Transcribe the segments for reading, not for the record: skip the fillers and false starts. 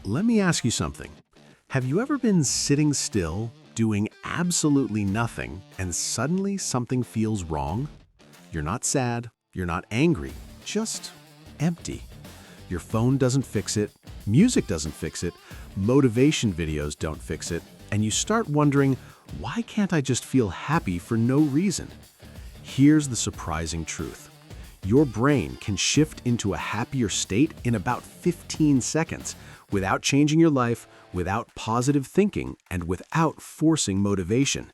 Let me ask you something. Have you ever been sitting still, doing absolutely nothing, and suddenly something feels wrong? You're not sad, you're not angry, just empty. Your phone doesn't fix it, music doesn't fix it, motivation videos don't fix it, and you start wondering, why can't I just feel happy for no reason? Here's the surprising truth. Your brain can shift into a happier state in about 15 seconds without changing your life, without positive thinking, and without forcing motivation.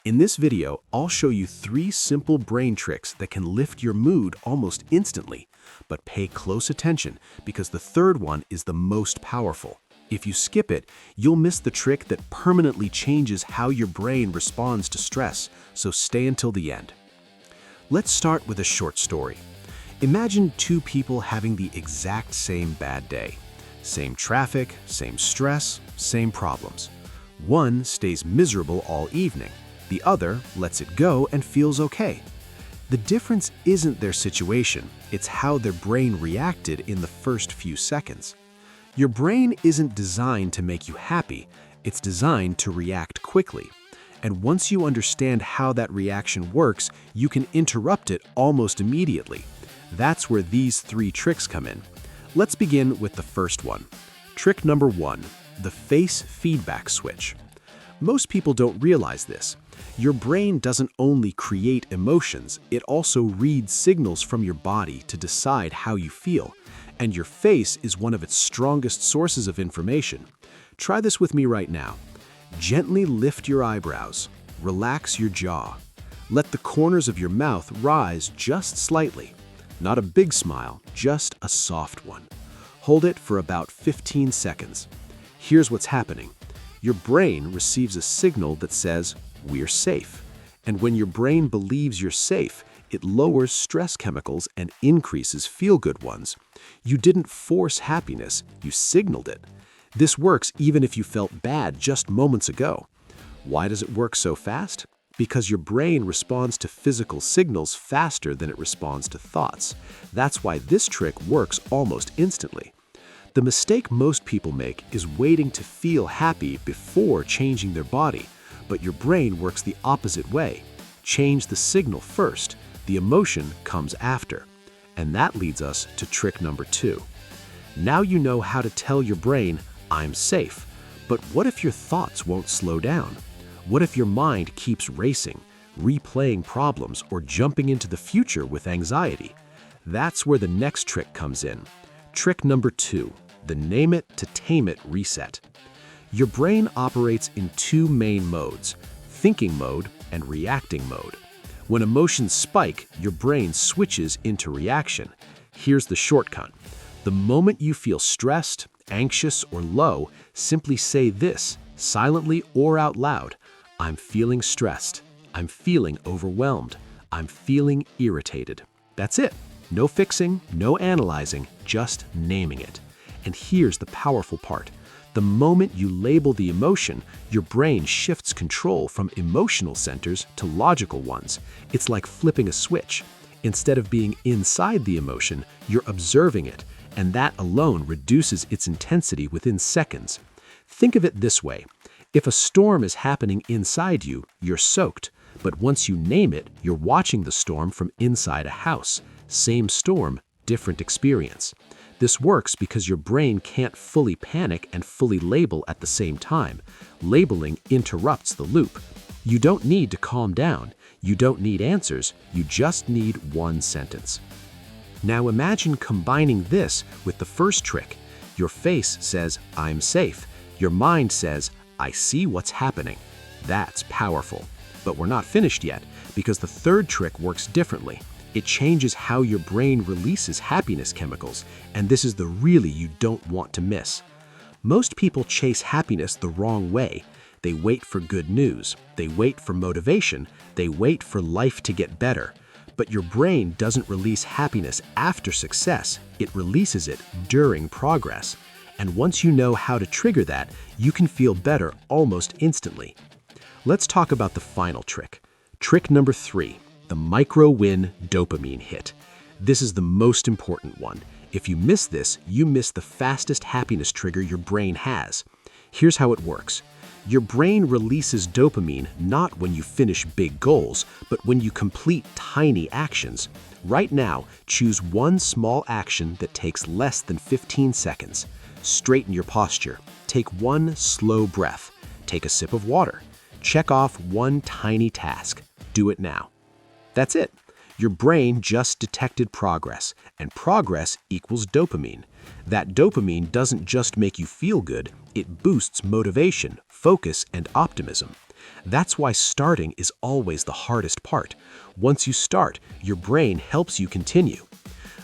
In this video, I'll show you 3 simple brain tricks that can lift your mood almost instantly. But pay close attention because the third one is the most powerful. If you skip it, you'll miss the trick that permanently changes how your brain responds to stress, so stay until the end. Let's start with a short story. Imagine 2 people having the exact same bad day. Same traffic, same stress, same problems. One stays miserable all evening. The other lets it go and feels okay. The difference isn't their situation, it's how their brain reacted in the first few seconds. Your brain isn't designed to make you happy, it's designed to react quickly. And once you understand how that reaction works, you can interrupt it almost immediately. That's where these 3 tricks come in. Let's begin with the first one. Trick number 1, the face feedback switch. Most people don't realize this. Your brain doesn't only create emotions, it also reads signals from your body to decide how you feel. And your face is one of its strongest sources of information. Try this with me right now. Gently lift your eyebrows. Relax your jaw. Let the corners of your mouth rise just slightly. Not a big smile, just a soft one. Hold it for about 15 seconds. Here's what's happening. Your brain receives a signal that says, "We're safe." And when your brain believes you're safe, it lowers stress chemicals and increases feel-good ones. You didn't force happiness, you signaled it. This works even if you felt bad just moments ago. Why does it work so fast? Because your brain responds to physical signals faster than it responds to thoughts. That's why this trick works almost instantly. The mistake most people make is waiting to feel happy before changing their body, but your brain works the opposite way. Change the signal first, the emotion comes after. And that leads us to trick number 2. Now you know how to tell your brain, "I'm safe." But what if your thoughts won't slow down? What if your mind keeps racing, replaying problems, or jumping into the future with anxiety? That's where the next trick comes in. Trick number 2, the name it to tame it reset. Your brain operates in 2 main modes, thinking mode and reacting mode. When emotions spike, your brain switches into reaction. Here's the shortcut. The moment you feel stressed, anxious, or low, simply say this, silently or out loud. "I'm feeling stressed. I'm feeling overwhelmed. I'm feeling irritated." That's it. No fixing, no analyzing, just naming it. And here's the powerful part. The moment you label the emotion, your brain shifts control from emotional centers to logical ones. It's like flipping a switch. Instead of being inside the emotion, you're observing it, and that alone reduces its intensity within seconds. Think of it this way. If a storm is happening inside you, you're soaked. But once you name it, you're watching the storm from inside a house. Same storm, different experience. This works because your brain can't fully panic and fully label at the same time. Labeling interrupts the loop. You don't need to calm down. You don't need answers. You just need one sentence. Now imagine combining this with the first trick. Your face says, "I'm safe." Your mind says, "I see what's happening." That's powerful. But we're not finished yet, because the third trick works differently. It changes how your brain releases happiness chemicals, and this is the really you don't want to miss. Most people chase happiness the wrong way. They wait for good news, they wait for motivation, they wait for life to get better. But your brain doesn't release happiness after success, it releases it during progress. And once you know how to trigger that, you can feel better almost instantly. Let's talk about the final trick. Trick number 3, the micro-win dopamine hit. This is the most important one. If you miss this, you miss the fastest happiness trigger your brain has. Here's how it works. Your brain releases dopamine not when you finish big goals, but when you complete tiny actions. Right now, choose one small action that takes less than 15 seconds. Straighten your posture. Take one slow breath. Take a sip of water. Check off one tiny task. Do it now. That's it. Your brain just detected progress, and progress equals dopamine. That dopamine doesn't just make you feel good, it boosts motivation, focus, and optimism. That's why starting is always the hardest part. Once you start, your brain helps you continue.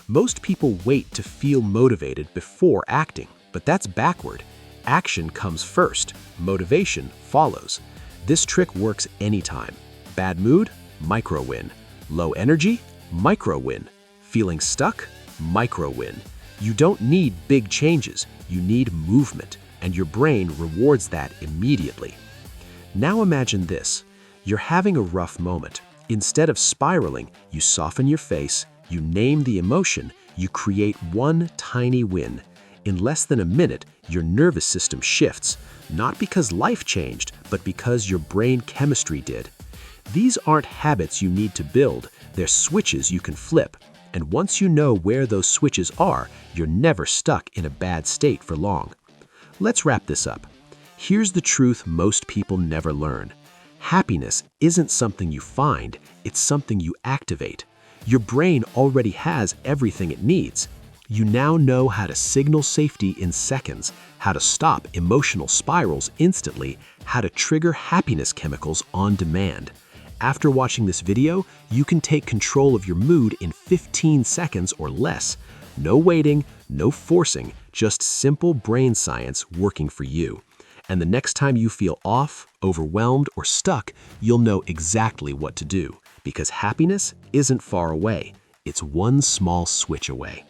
Most people wait to feel motivated before acting, but that's backward. Action comes first, motivation follows. This trick works anytime. Bad mood? Micro win. Low energy? Micro win. Feeling stuck? Micro win. You don't need big changes, you need movement, and your brain rewards that immediately. Now imagine this. You're having a rough moment. Instead of spiraling, you soften your face, you name the emotion, you create one tiny win. In less than a minute, your nervous system shifts, not because life changed, but because your brain chemistry did. These aren't habits you need to build, they're switches you can flip. And once you know where those switches are, you're never stuck in a bad state for long. Let's wrap this up. Here's the truth most people never learn. Happiness isn't something you find, it's something you activate. Your brain already has everything it needs. You now know how to signal safety in seconds, how to stop emotional spirals instantly, how to trigger happiness chemicals on demand. After watching this video, you can take control of your mood in 15 seconds or less. No waiting, no forcing, just simple brain science working for you. And the next time you feel off, overwhelmed, or stuck, you'll know exactly what to do. Because happiness isn't far away. It's one small switch away.